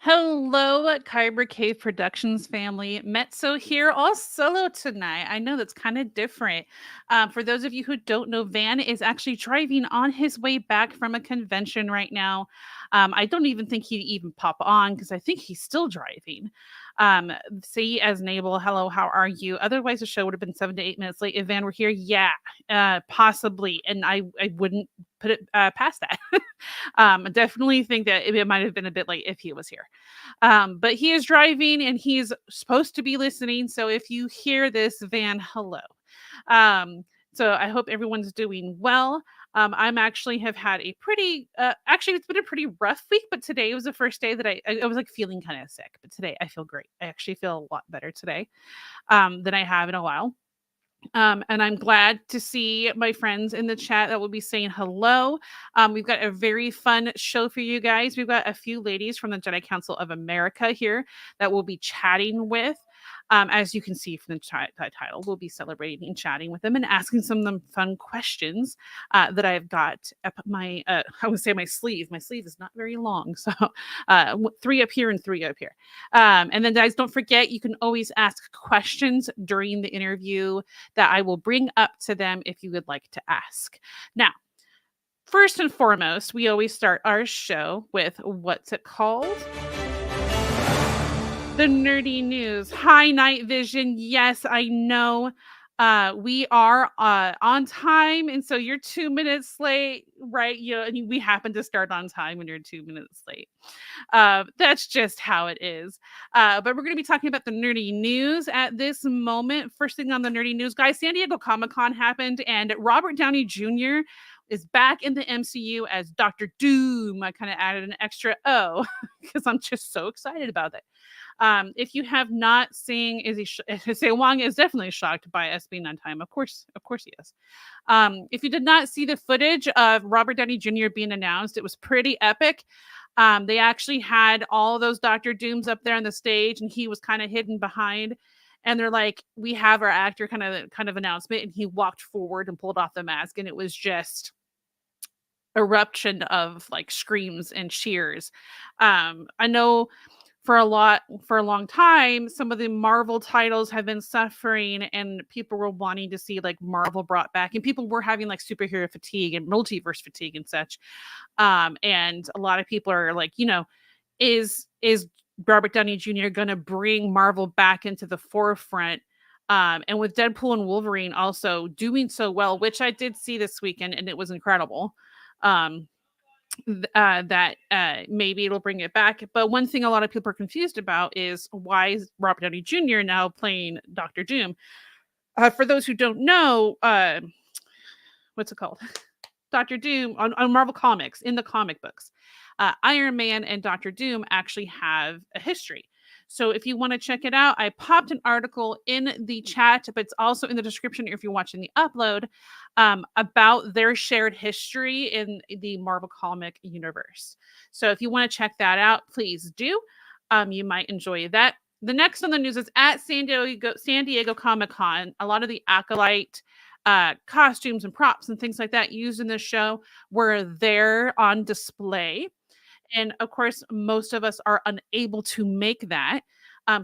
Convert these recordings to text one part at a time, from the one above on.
Hello, Kyber Cave Productions family. Mezzo here, all solo tonight. I know that's kind of different. For those of you who don't know, Van is actually driving on his way back from a convention right now. I don't even think he'd even pop on because I think he's still driving. See, as Nabel, hello, how are you? Otherwise, the show would have been 7 to 8 minutes late if Van were here. Yeah, possibly. And I wouldn't put it past that. I definitely think that it might have been a bit late if he was here. But he is driving and he's supposed to be listening. So if you hear this, Van, hello. So I hope everyone's doing well. I'm actually have had a pretty, actually, it's been a pretty rough week, but today was the first day that I was like feeling kind of sick. But today I feel great. I actually feel a lot better today than I have in a while. And I'm glad to see my friends in the chat that will be saying hello. We've got a very fun show for you guys. We've got a few ladies from the Jedi Council of America here that we'll be chatting with. As you can see from the title, we'll be celebrating and chatting with them and asking some of them fun questions that I've got up my, I would say my sleeve. My sleeve is not very long, so three up here and three up here. And then, guys, don't forget you can always ask questions during the interview that I will bring up to them if you would like to ask. Now, first and foremost, we always start our show with what's it called? The nerdy news. Hi, Night Vision. Yes, I know. We are on time, and so you're 2 minutes late, right? And we happen to start on time when you're 2 minutes late. That's just how it is. But we're going to be talking about the nerdy news at this moment. First thing on the nerdy news, guys, San Diego Comic-Con happened, and Robert Downey Jr. is back in the MCU as Dr. Doom. I kind of added an extra O because I'm just so excited about it. If you have not seen, Say Wong is definitely shocked by us being on time. Of course he is. If you did not see the footage of Robert Downey Jr. being announced, it was pretty epic. They actually had all those Dr. Dooms up there on the stage, and he was kind of hidden behind. And they're like, "We have our actor," kind of announcement, and he walked forward and pulled off the mask, and it was just eruption of like screams and cheers. I know for a long time, some of the Marvel titles have been suffering, and people were wanting to see like Marvel brought back, and people were having like superhero fatigue and multiverse fatigue and such. And a lot of people are like, is Robert Downey Jr. going to bring Marvel back into the forefront? And with Deadpool and Wolverine also doing so well, which I did see this weekend, and it was incredible. Um, that maybe it'll bring it back. But one thing a lot of people are confused about is why is Robert Downey Jr. now playing Doctor Doom? For those who don't know, what's it called? Doctor Doom on Marvel Comics, in the comic books. Iron Man and Doctor Doom actually have a history. So if you want to check it out, I popped an article in the chat, but it's also in the description if you're watching the upload, about their shared history in the Marvel comic universe. So if you want to check that out, please do. You might enjoy that. The next on the news is at San Diego Comic-Con. A lot of the Acolyte costumes and props and things like that used in this show were there on display. And of course, most of us are unable to make that.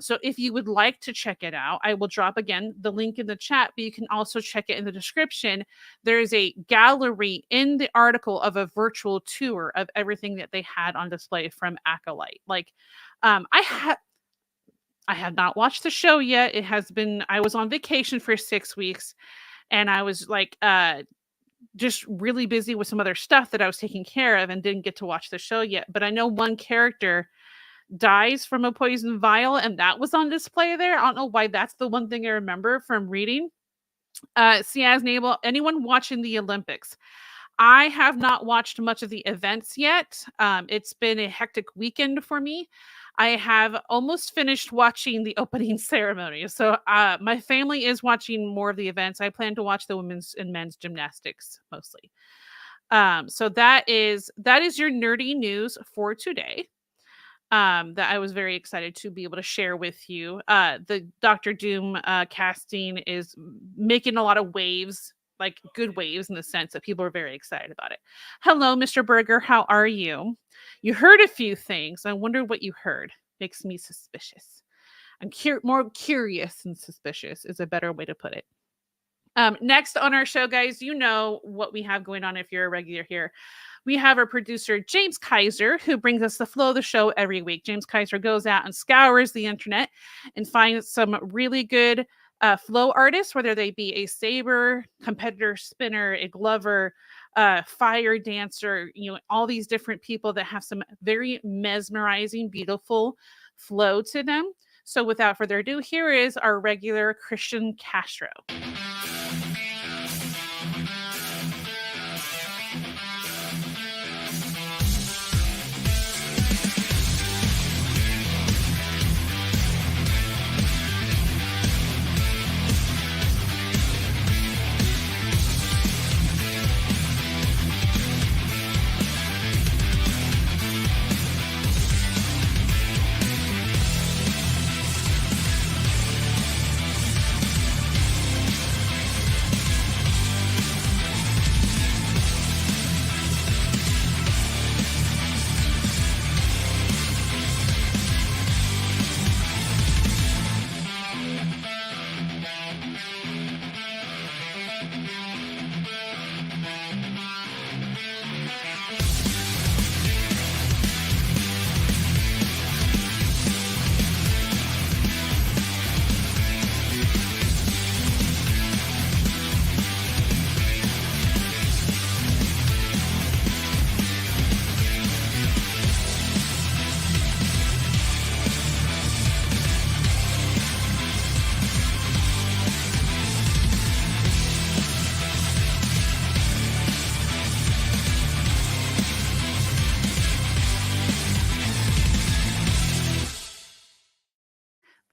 So if you would like to check it out, I will drop again the link in the chat, but you can also check it in the description. There's a gallery in the article of a virtual tour of everything that they had on display from Acolyte. Like, I have not watched the show yet. I was on vacation for 6 weeks, and I was like, just really busy with some other stuff that I was taking care of and didn't get to watch the show yet. But I know one character dies from a poison vial, and that was on display there. I don't know why that's the one thing I remember from reading. See, as Nabel, anyone watching the Olympics? I have not watched much of the events yet. It's been a hectic weekend for me. I have almost finished watching the opening ceremony. So my family is watching more of the events. I plan to watch the women's and men's gymnastics mostly. So that is your nerdy news for today. That I was very excited to be able to share with you. The Doctor Doom casting is making a lot of waves like good waves in the sense that people are very excited about it. Hello, Mr. Berger. How are you? You heard a few things. I wonder what you heard. Makes me suspicious. I'm more curious than suspicious is a better way to put it. Next on our show, guys, you know what we have going on if you're a regular here. We have our producer, James Kaiser, who brings us the flow of the show every week. James Kaiser goes out and scours the internet and finds some really good flow artists, whether they be a saber, competitor, spinner, a glover, fire dancer, all these different people that have some very mesmerizing, beautiful flow to them. So without further ado, here is our regular Christian Castro.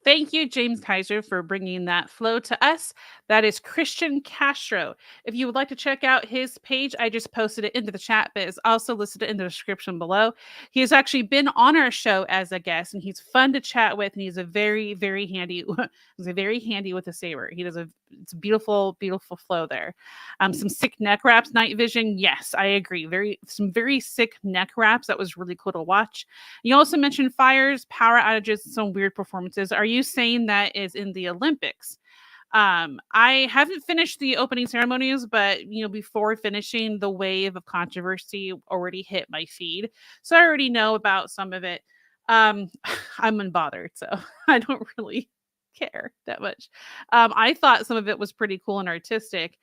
Thank you, James Kaiser, for bringing that flow to us. That is Christian Castro. If you would like to check out his page, I just posted it into the chat, but it's also listed in the description below. He has actually been on our show as a guest, and he's fun to chat with, and he's a very, very handy. He's a very handy with a saber. It's a beautiful, beautiful flow there. Some sick neck wraps, night vision. Yes, I agree. Some very sick neck wraps. That was really cool to watch. You also mentioned fires, power outages, some weird performances. Are you saying that is in the Olympics? I haven't finished the opening ceremonies, but before finishing, the wave of controversy already hit my feed, so I already know about some of it. I'm unbothered, so I don't really care that much. I thought some of it was pretty cool and artistic,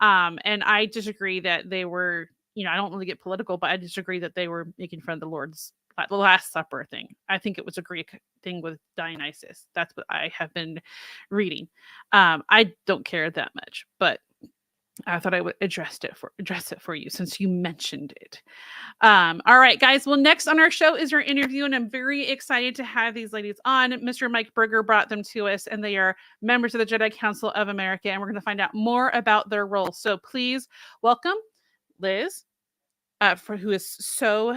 and I disagree that they were. I don't really get political, but I disagree that they were making fun of the Last Supper thing. I think it was a Greek thing with Dionysus. That's what I have been reading. I don't care that much, but I thought I would address it for you since you mentioned it. All right, guys. Well, next on our show is our interview, and I'm very excited to have these ladies on. Mr. Mike Berger brought them to us, and they are members of the Jedi Council of America, and we're going to find out more about their role. So please welcome Liz, who is so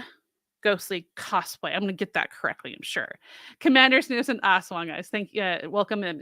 ghostly cosplay. I'm going to get that correctly, I'm sure. Commander Snooze and Aswang, guys. Thank you. Welcome in.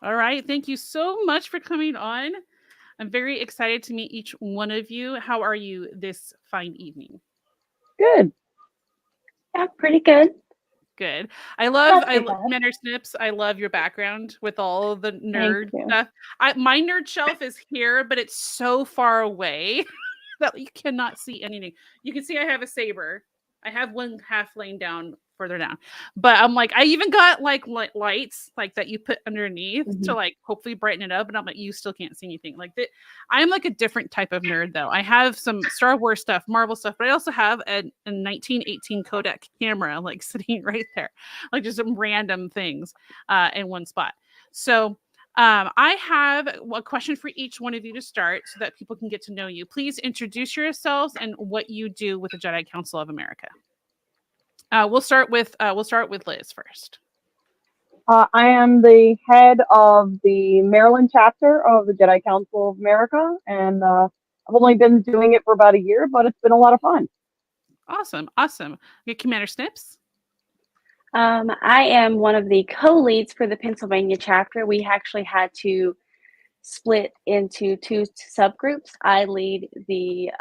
All right. Thank you so much for coming on. I'm very excited to meet each one of you. How are you this fine evening? Good. Yeah, pretty good. Good. I love Commander Snips. I love your background with all the nerd stuff. My nerd shelf is here, but it's so far away that you cannot see anything. You can see I have a saber. I have one half laying down further down, but I'm like, I even got like lights like that you put underneath to like hopefully brighten it up, and I'm like, you still can't see anything like that. I'm like a different type of nerd though. I have some Star Wars stuff, Marvel stuff, but I also have a 1918 Kodak camera like sitting right there, like just some random things in one spot. So I have a question for each one of you to start so that people can get to know you. Please introduce yourselves and what you do with the Jedi Council of America. We'll start with Liz first. I am the head of the Maryland chapter of the Jedi Council of America, and I've only been doing it for about a year, but it's been a lot of fun. Awesome. Okay, Commander Snips. I am one of the co-leads for the Pennsylvania chapter. We actually had to split into two subgroups. I lead the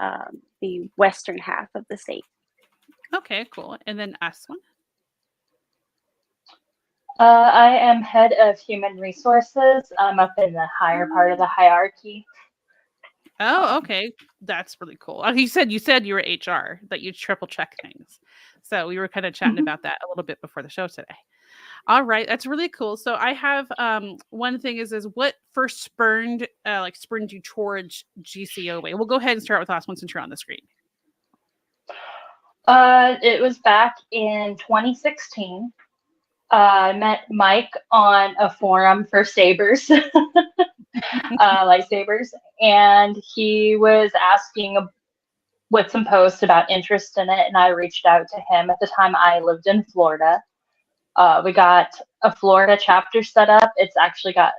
western half of the state. Okay, cool. And then Aswan. I am head of human resources. I'm up in the higher part of the hierarchy. Oh, okay. That's really cool. You said you were HR, that you triple check things. So we were kind of chatting about that a little bit before the show today. All right, that's really cool. So I have one thing is what first spurned you towards GCOA? We'll go ahead and start with Aswan since you're on the screen. It was back in 2016. I met Mike on a forum for sabers, lightsabers, and he was asking with some posts about interest in it, and I reached out to him. At the time, I lived in Florida. We got a Florida chapter set up. It's actually got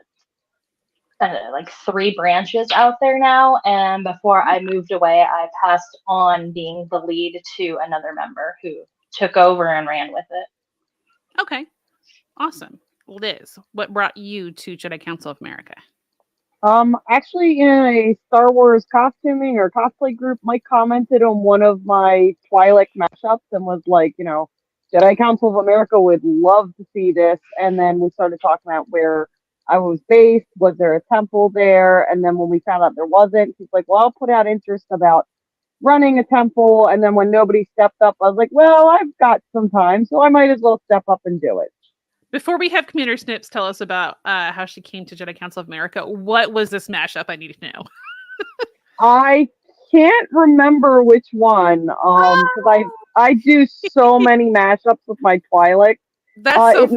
like 3 branches out there now, and before I moved away, I passed on being the lead to another member who took over and ran with it. Okay. Awesome. Liz, what brought you to Jedi Council of America? Actually, in a Star Wars costuming or cosplay group, Mike commented on one of my Twi'lek mashups and was like, Jedi Council of America would love to see this. And then we started talking about where I was based. Was there a temple there? And then when we found out there wasn't, he's like, well, I'll put out interest about running a temple. And then when nobody stepped up, I was like, well, I've got some time, so I might as well step up and do it. Before we have Commander Snips tell us about how she came to Jedi Council of America, what was this mashup? I need to know. I can't remember which one, because I do so many mashups with my Twi'lek. That's so it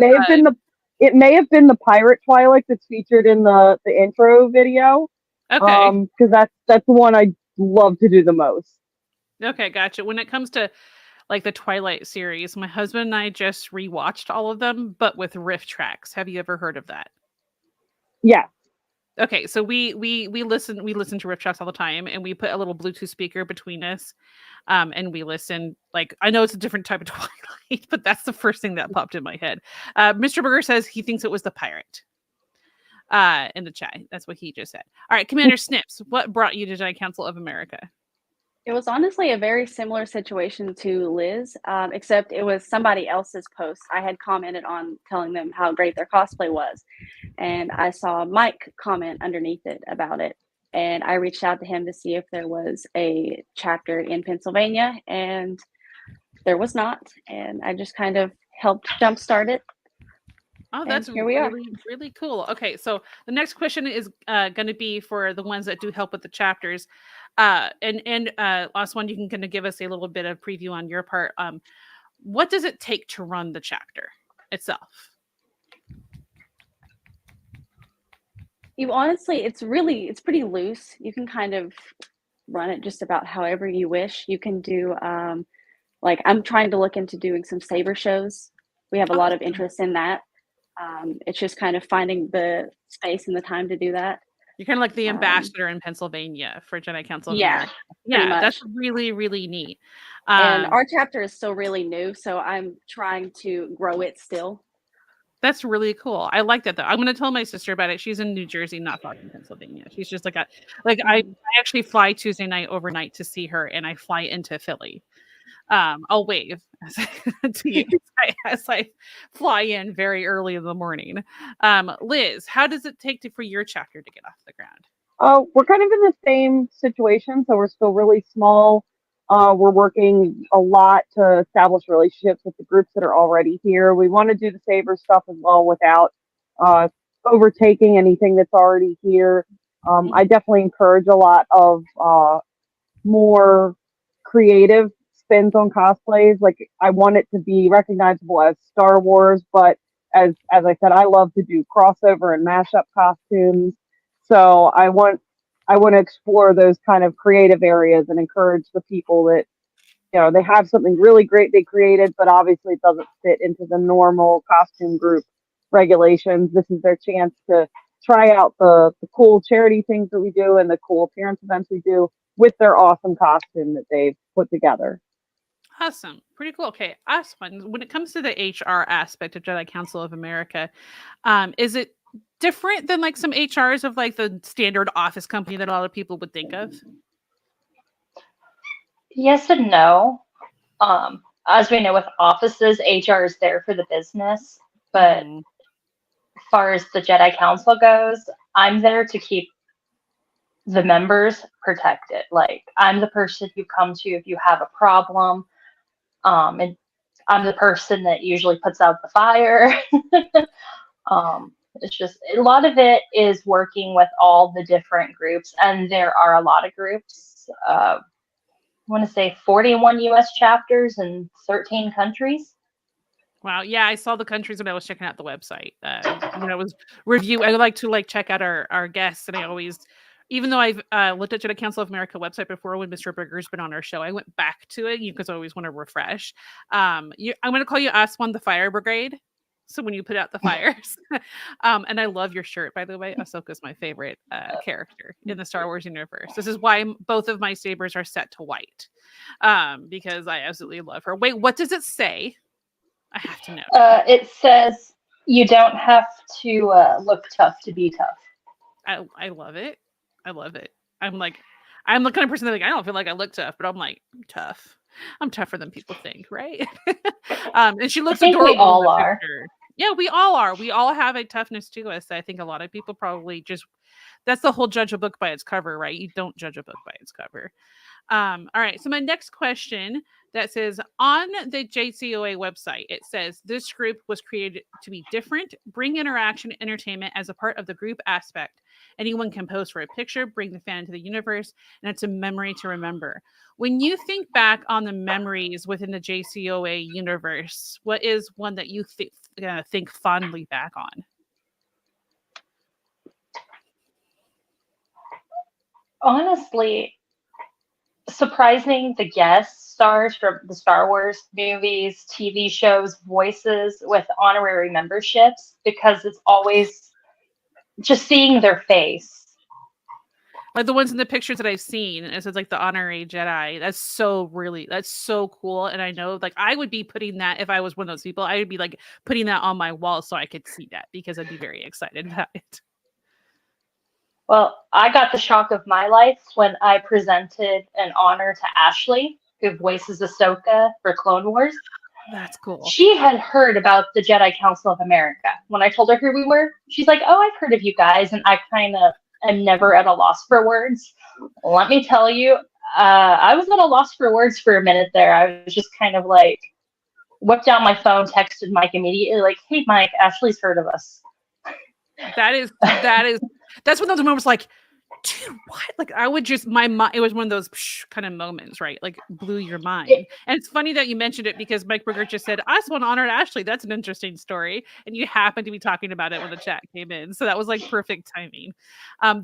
may have been the pirate Twi'lek that's featured in the intro video. Okay. Because that's the one I love to do the most. Okay, gotcha. When it comes to like the Twilight series, my husband and I just rewatched all of them, but with riff tracks. Have you ever heard of that? Yeah. Okay, so we listen to riff tracks all the time, and we put a little Bluetooth speaker between us, and we listen. Like, I know it's a different type of Twilight, but that's the first thing that popped in my head. Mr. Burger says he thinks it was the pirate. In the chat, that's what he just said. All right, Commander Snips, what brought you to Jedi Council of America? It was honestly a very similar situation to Liz, except it was somebody else's post. I had commented on telling them how great their cosplay was, and I saw Mike comment underneath it about it, and I reached out to him to see if there was a chapter in Pennsylvania, and there was not, and I just kind of helped jumpstart it. Oh, that's really cool. Okay, so the next question is going to be for the ones that do help with the chapters. And last one, you can kind of give us a little bit of preview on your part. What does it take to run the chapter itself? It's pretty loose. You can kind of run it just about however you wish. You can do, like, I'm trying to look into doing some saber shows. We have a lot of interest in that. It's just kind of finding the space and the time to do that. You're kind of like the ambassador in Pennsylvania for Jedi Council of America. Yeah, that's really, really neat. And our chapter is still really new, so I'm trying to grow it still. That's really cool. I like that, though. I'm going to tell my sister about it. She's in New Jersey, not far from Pennsylvania. She's just I actually fly Tuesday night overnight to see her, and I fly into Philly. I'll wave to you as I fly in very early in the morning. Liz, how does it take for your chapter to get off the ground? We're kind of in the same situation, so we're still really small. We're working a lot to establish relationships with the groups that are already here. We want to do the Saber stuff as well without overtaking anything that's already here. I definitely encourage a lot of more creative spins on cosplays. Like, I want it to be recognizable as Star Wars, but as I said, I love to do crossover and mashup costumes. So I want to explore those kind of creative areas and encourage the people that, they have something really great they created, but obviously it doesn't fit into the normal costume group regulations. This is their chance to try out the cool charity things that we do and the cool appearance events we do with their awesome costume that they've put together. Awesome. Pretty cool. Okay. Last one. When it comes to the HR aspect of Jedi Council of America, is it different than like some HRs of like the standard office company that a lot of people would think of? Yes and no. As we know with offices, HR is there for the business, but as far as the Jedi Council goes, I'm there to keep the members protected. Like, I'm the person you come to if you have a problem. And I'm the person that usually puts out the fire. It's just, a lot of it is working with all the different groups, and there are a lot of groups. I want to say 41 U.S. chapters in 13 countries. Wow. Yeah, I saw the countries when I was checking out the website. When I was I like to check out our guests, and I always, even though I've looked at Jedi Council of America website before when Mr. Burger's been on our show, I went back to it because I always want to refresh. I'm going to call you Aswan the Fire Brigade. So when you put out the fires, and I love your shirt, by the way. Ahsoka's my favorite character in the Star Wars universe. This is why both of my sabers are set to white, because I absolutely love her. Wait, what does it say? I have to know. It says you don't have to look tough to be tough. I love it. I love it. I'm the kind of person that I don't feel like I look tough, but I'm like, I'm tough. I'm tougher than people think, right? And she looks adorable. We all are. Yeah, we all are. We all have a toughness to us. I think a lot of people probably that's the whole judge a book by its cover, right? You don't judge a book by its cover. All right. So my next question that says on the JCOA website, it says this group was created to be different, bring interaction, entertainment as a part of the group aspect. Anyone can post for a picture, bring the fan into the universe, and it's a memory to remember. When you think back on the memories within the JCOA universe, what is one that you think fondly back on? Honestly, surprising the guest stars from the Star Wars movies, TV shows, voices with honorary memberships, because it's always just seeing their face. Like the ones in the pictures that I've seen, it says like the honorary Jedi. That's so cool. And I know like I would be putting that, if I was one of those people, I would be like putting that on my wall so I could see that, because I'd be very excited about it. Well, I got the shock of my life when I presented an honor to Ashley, who voices Ahsoka for Clone Wars. That's cool. She had heard about the Jedi Council of America. When I told her who we were, she's like, oh, I've heard of you guys. And I kind of am never at a loss for words. Let me tell you, I was at a loss for words for a minute there. I was just kind of like, whipped out my phone, texted Mike immediately, like, hey, Mike, Ashley's heard of us. That's one of those moments like, dude, what? Like I would just, it was one of those kind of moments, right? Like blew your mind. And it's funny that you mentioned it, because Mike Berger just said, I just want to honor Ashley. That's an interesting story. And you happened to be talking about it when the chat came in. So that was like perfect timing.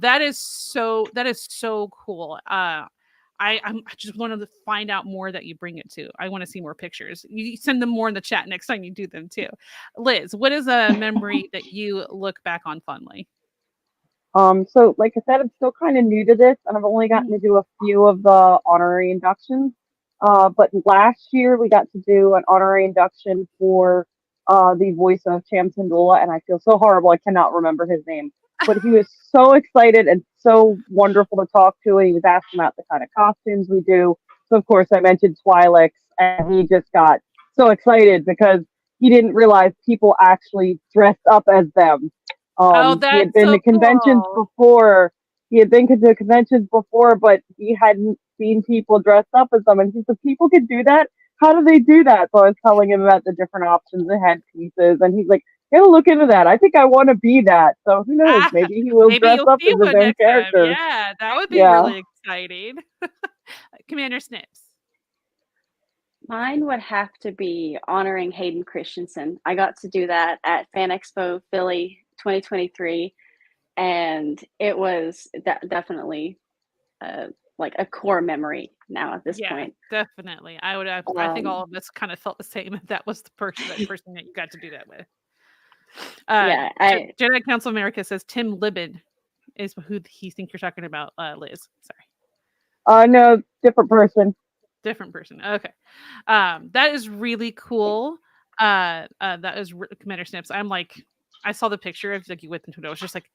That is so cool. I just wanted to find out more that you bring it to. I want to see more pictures. You send them more in the chat next time you do them too. Liz, what is a memory that you look back on fondly? So like I said, I'm still kind of new to this, and I've only gotten to do a few of the honorary inductions. But last year we got to do an honorary induction for the voice of Cham Syndulla, and I feel so horrible I cannot remember his name. But he was so excited and so wonderful to talk to, and he was asking about the kind of costumes we do. So of course I mentioned Twi'leks, and he just got so excited because he didn't realize people actually dressed up as them. That's he had been to conventions before. He had been to conventions before, but he hadn't seen people dressed up as them. And he said, people can do that? How do they do that? So I was telling him about the different options and headpieces, and he's like, gotta look into that. I think I want to be that. So who knows? Maybe he will dress up as his own character. Yeah, that would be really exciting. Commander Snips. Mine would have to be honoring Hayden Christensen. I got to do that at Fan Expo Philly 2023, and it was definitely like a core memory now at this Yeah, point. definitely. I think all of us kind of felt the same if that was the person that you got to do that with. Yeah, Jedi Council America says Tim Libid is who he thinks you're talking about, Liz. Sorry. No, different person. Different person. Okay. That is really cool. That is Commander Snips. I'm like, I saw the picture of like you whipped into it. I was just like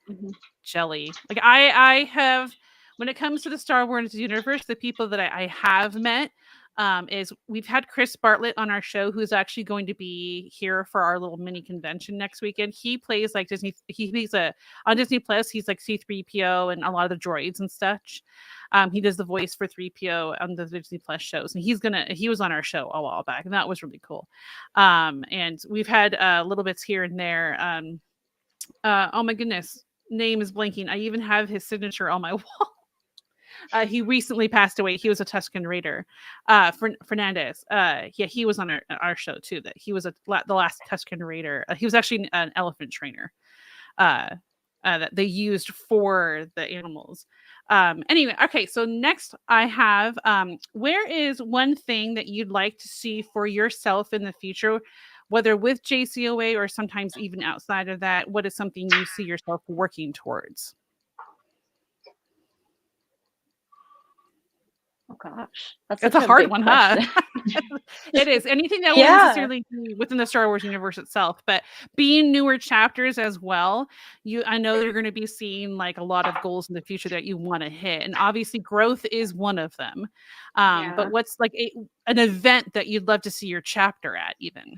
jelly. Like I have, when it comes to the Star Wars universe, the people that I have met is we've had Chris Bartlett on our show, who's actually going to be here for our little mini convention next weekend. He plays like Disney. He plays on Disney Plus. He's like C-3PO and a lot of the droids and such. He does the voice for 3PO on the Disney Plus shows, and he was on our show a while back, and that was really cool. And we've had little bits here and there. Oh my goodness, name is blanking. I even have his signature on my wall. He recently passed away. He was a Tusken Raider. Fernandez. He was on our show too. That he was the last Tusken Raider. He was actually an elephant trainer. That they used for the animals. Anyway, okay, so next I have where is one thing that you'd like to see for yourself in the future, whether with JCOA or sometimes even outside of that? What is something you see yourself working towards? Oh gosh, that's a hard one, huh? It is. Anything that won't necessarily be within the Star Wars universe itself, but being newer chapters as well. I know you're going to be seeing like a lot of goals in the future that you want to hit, and obviously growth is one of them. But what's like an event that you'd love to see your chapter at, even?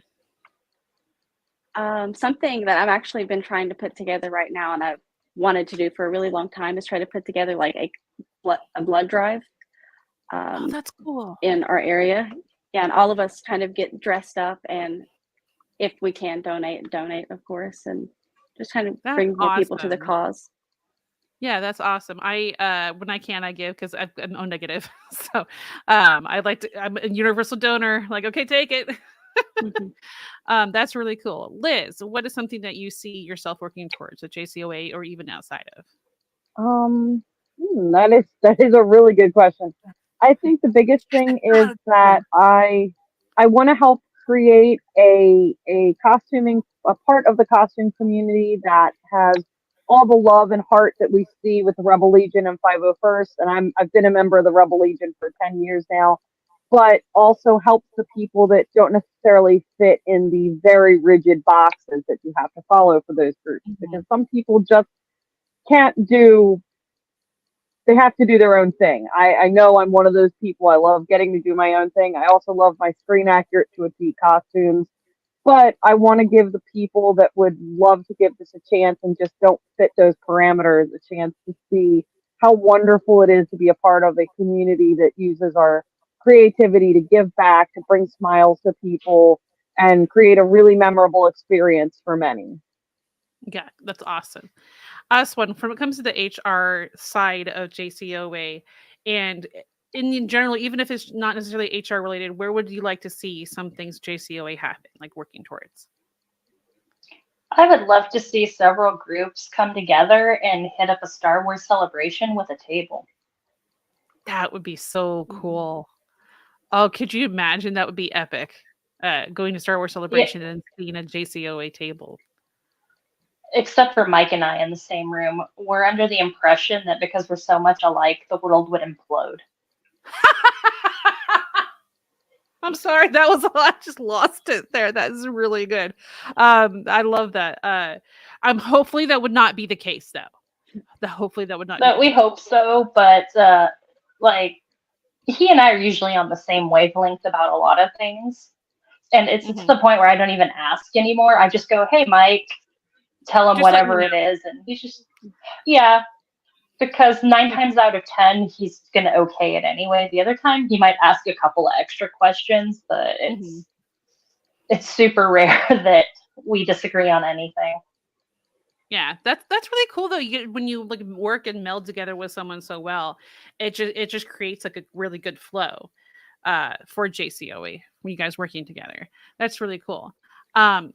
Something that I've actually been trying to put together right now, and I've wanted to do for a really long time, is try to put together like a blood drive. Oh, that's cool. In our area. Yeah, and all of us kind of get dressed up, and if we can donate, of course, and just kind of bring more people to the cause. Yeah, that's awesome. I when I can, I give because I'm O negative. So I'm a universal donor. Like, okay, take it. That's really cool. Liz, what is something that you see yourself working towards at JCOA or even outside of? That is a really good question. I think the biggest thing is that I want to help create a part of the costume community that has all the love and heart that we see with the Rebel Legion and 501st. And I've been a member of the Rebel Legion for 10 years now, but also helps the people that don't necessarily fit in the very rigid boxes that you have to follow for those groups. Because some people just can't do. They have to do their own thing. I know I'm one of those people. I love getting to do my own thing. I also love my screen accurate to a T costumes, but I want to give the people that would love to give this a chance and just don't fit those parameters a chance to see how wonderful it is to be a part of a community that uses our creativity to give back, to bring smiles to people, and create a really memorable experience for many. Yeah, that's awesome. Us one, when it comes to the HR side of JCOA, and in general, even if it's not necessarily HR related, where would you like to see some things JCOA happen, like working towards? I would love to see several groups come together and hit up a Star Wars celebration with a table. That would be so cool. Oh, could you imagine? That would be epic. Going to Star Wars Celebration and seeing a JCOA table. Except for Mike and I in the same room, we're under the impression that because we're so much alike, the world would implode. I'm sorry, that was I just lost it there. That is really good. I love that. Hopefully that would not be the case, though. Hopefully that would not. But we hope so. But like, he and I are usually on the same wavelength about a lot of things, and it's to the point where I don't even ask anymore. I just go, "Hey, Mike." Tell him just whatever it is, and he's just because 9 times out of 10 he's gonna okay it anyway. The other time he might ask a couple of extra questions, but it's super rare that we disagree on anything. Yeah, that's really cool though. When you like work and meld together with someone so well, it just creates like a really good flow for JCOA when you guys working together. That's really cool.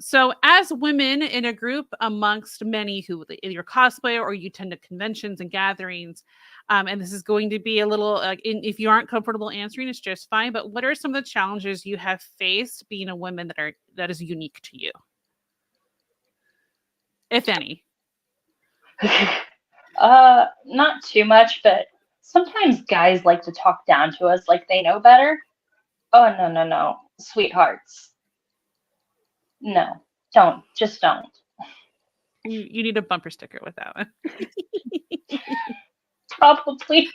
So as women in a group amongst many who either cosplay or you attend to conventions and gatherings, and this is going to be a little if you aren't comfortable answering, it's just fine. But what are some of the challenges you have faced being a woman that is unique to you, if any? Not too much, but sometimes guys like to talk down to us like they know better. Oh, no, sweethearts. No, just don't. You need a bumper sticker with that one. Probably.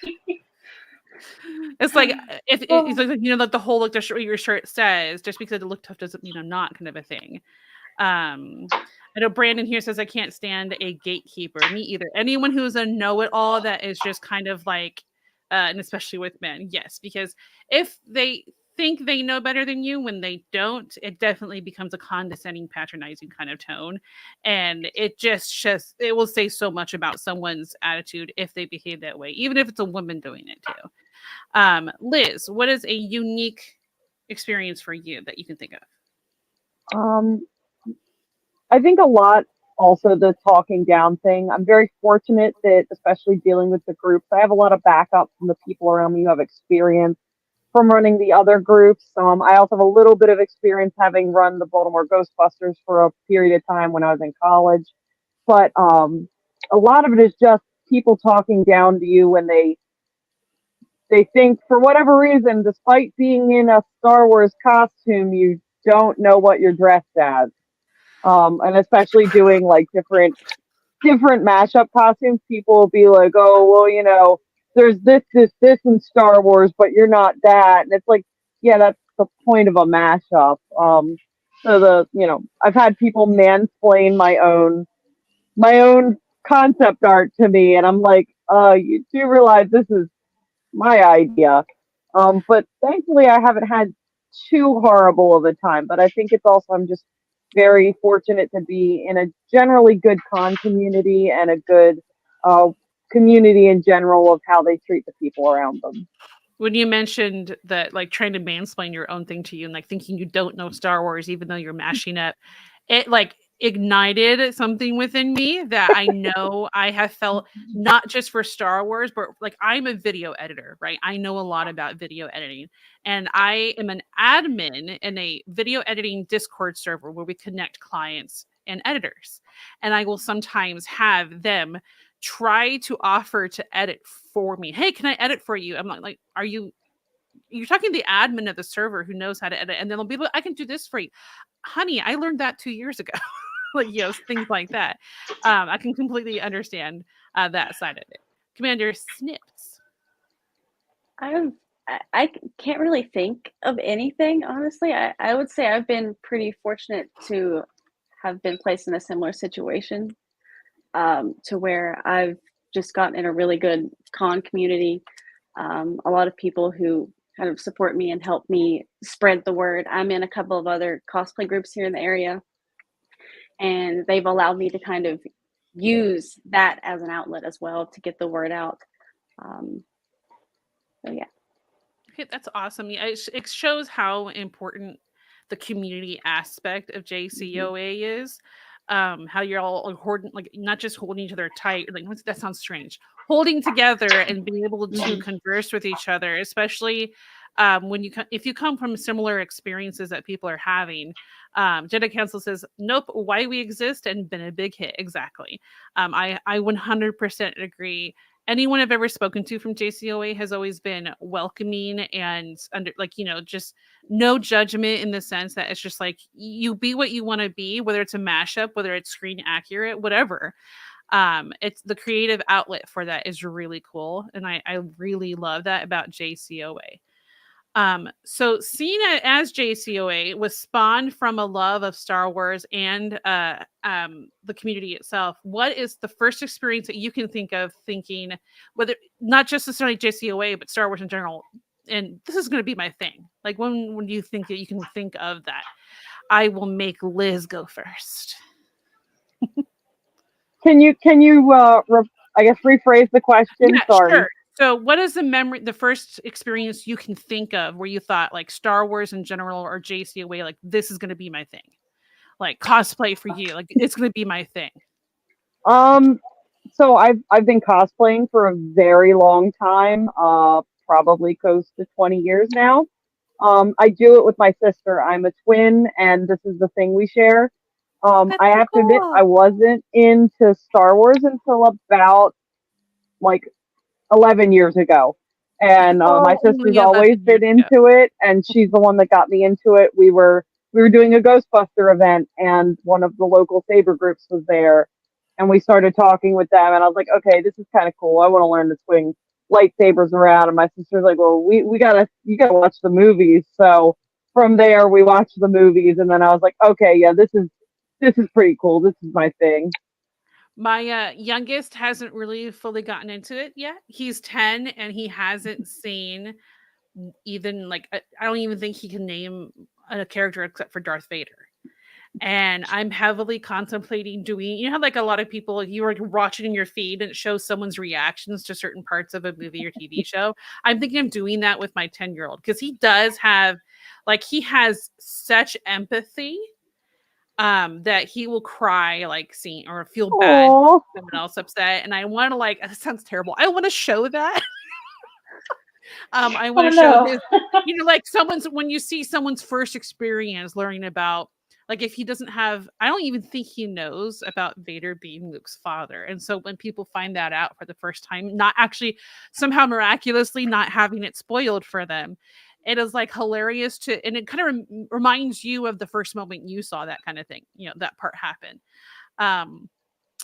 It's like it's like like the whole your shirt says, just because it look tough doesn't mean I'm not, kind of a thing. I know Brandon here says I can't stand a gatekeeper. Me either. Anyone who's a know-it-all that is just kind of like, and especially with men, yes, because if they think they know better than you when they don't, it definitely becomes a condescending, patronizing kind of tone, and it it will say so much about someone's attitude if they behave that way, even if it's a woman doing it too. Liz, what is a unique experience for you that you can think of? I think a lot also the talking down thing. I'm very fortunate that, especially dealing with the groups, I have a lot of backup from the people around me who have experience from running the other groups. I also have a little bit of experience having run the Baltimore Ghostbusters for a period of time when I was in college. But a lot of it is just people talking down to you when they think, for whatever reason, despite being in a Star Wars costume, you don't know what you're dressed as. And especially doing like different mashup costumes, people will be like, "Oh, well, there's this in Star Wars, but you're not that." And it's like, yeah, that's the point of a mashup. So I've had people mansplain my own concept art to me, and I'm like, you do realize this is my idea. But thankfully, I haven't had too horrible of a time. But I think it's also I'm just very fortunate to be in a generally good con community and a good community in general of how they treat the people around them. When you mentioned that, like trying to mansplain your own thing to you and like thinking you don't know Star Wars, even though you're mashing up, it like ignited something within me that I know I have felt not just for Star Wars, but like I'm a video editor, right? I know a lot about video editing, and I am an admin in a video editing Discord server where we connect clients and editors. And I will sometimes have them try to offer to edit for me. Hey, can I edit for you? I'm like, you're talking to the admin of the server who knows how to edit, and then they'll be like, I can do this for you. Honey, I learned that 2 years ago. Like, things like that. I can completely understand that side of it. Commander Snips. I can't really think of anything, honestly. I would say I've been pretty fortunate to have been placed in a similar situation, to where I've just gotten in a really good con community. A lot of people who kind of support me and help me spread the word. I'm in a couple of other cosplay groups here in the area, and they've allowed me to kind of use that as an outlet as well to get the word out. So yeah. Okay, that's awesome. Yeah, it shows how important the community aspect of JCOA is. How you're all holding, like not just holding each other tight, like that sounds strange. Holding together and being able to converse with each other, especially when if you come from similar experiences that people are having. Jedi Council says, "Nope, why we exist," and been a big hit. Exactly. I 100% agree. Anyone I've ever spoken to from JCOA has always been welcoming and just no judgment, in the sense that it's just like you be what you want to be, whether it's a mashup, whether it's screen accurate, whatever. It's the creative outlet for that is really cool. And I really love that about JCOA. So seeing it as JCOA was spawned from a love of Star Wars and the community itself. What is the first experience that you can think of thinking, whether not just necessarily JCOA, but Star Wars in general? And this is going to be my thing. Like when do you think that you can think of that? I will make Liz go first. Can you I guess rephrase the question? Yeah, Sorry. sure. So, what is the first experience you can think of where you thought like Star Wars in general or JCOA, like this is going to be my thing, like cosplay for you, like it's going to be my thing. So I've been cosplaying for a very long time, probably close to 20 years now. I do it with my sister. I'm a twin, and this is the thing we share. That's I so have to admit, cool. I wasn't into Star Wars until about like 11 years ago. And my Oh, sister's yeah, always 11 years been ago. into it, and she's the one that got me into it. We were doing a Ghostbuster event, and one of the local Saber groups was there, and we started talking with them. And I was like, okay, this is kind of cool. I want to learn to swing lightsabers around. And my sister's like, well, you gotta watch the movies. So from there, we watched the movies, and then I was like, okay, yeah, this is pretty cool. This is my thing. My youngest hasn't really fully gotten into it yet. He's 10 and he hasn't seen even like I don't even think he can name a character except for Darth Vader. And I'm heavily contemplating doing, you know how like a lot of people, you are watching in your feed and it shows someone's reactions to certain parts of a movie or TV show. I'm thinking of doing that with my 10-year-old because he does have, like, he has such empathy that he will cry like seeing or feel bad Oh, someone else upset. And I want to like, it sounds terrible. I want to show that. I want Oh to show no. his, you know, like someone's when you see someone's first experience learning about, like, if he doesn't have, I don't even think he knows about Vader being Luke's father. And so when people find that out for the first time, not actually somehow miraculously not having it spoiled for them, it is like hilarious to, and it kind of reminds you of the first moment you saw that kind of thing, you know, that part happen. Um,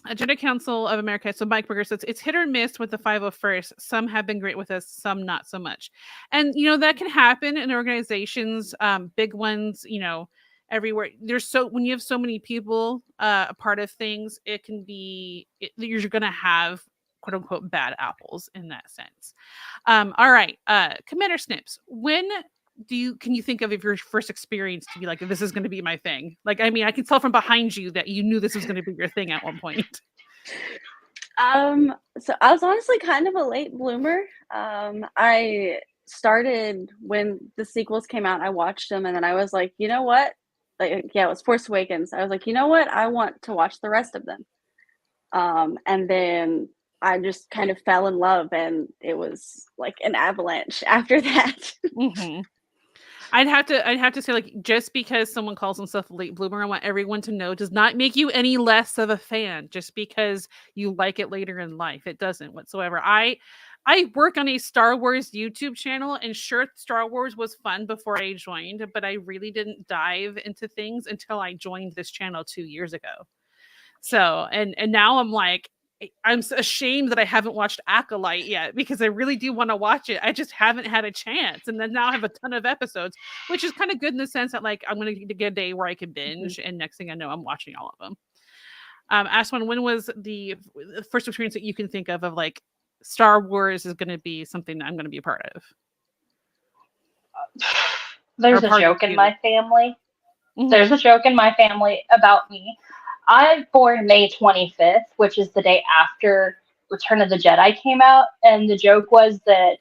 Jedi Council of America. So Mike Berger says it's hit or miss with the 501st. Some have been great with us, some not so much. And you know that can happen in organizations, big ones. You know, everywhere. There's so when you have so many people a part of things, it can be you're going to have quote unquote bad apples in that sense. All right, Commander Snips. When can you think of your first experience to be like this is going to be my thing? Like, I mean, I can tell from behind you that you knew this was going to be your thing at one point. So I was honestly kind of a late bloomer. I started when the sequels came out. I watched them, and then I was like, you know what? Like, yeah, it was Force Awakens. I was like, you know what? I want to watch the rest of them. And then I just kind of fell in love, and it was like an avalanche after that. Mm-hmm. I'd have to say, like, just because someone calls himself a late bloomer, I want everyone to know does not make you any less of a fan just because you like it later in life. It doesn't whatsoever. I work on a Star Wars YouTube channel, and sure, Star Wars was fun before I joined, but I really didn't dive into things until I joined this channel 2 years ago. So, and now I'm like, I'm ashamed that I haven't watched Acolyte yet because I really do want to watch it. I just haven't had a chance. And then now I have a ton of episodes, which is kind of good in the sense that like I'm going to get a day where I can binge, and next thing I know, I'm watching all of them. Ask one, when was the first experience that you can think of like Star Wars is going to be something that I'm going to be a part of? There's Or a part of joke in you? my family. Mhm. There's a joke in my family about me. I'm born May 25th, which is the day after Return of the Jedi came out, and the joke was that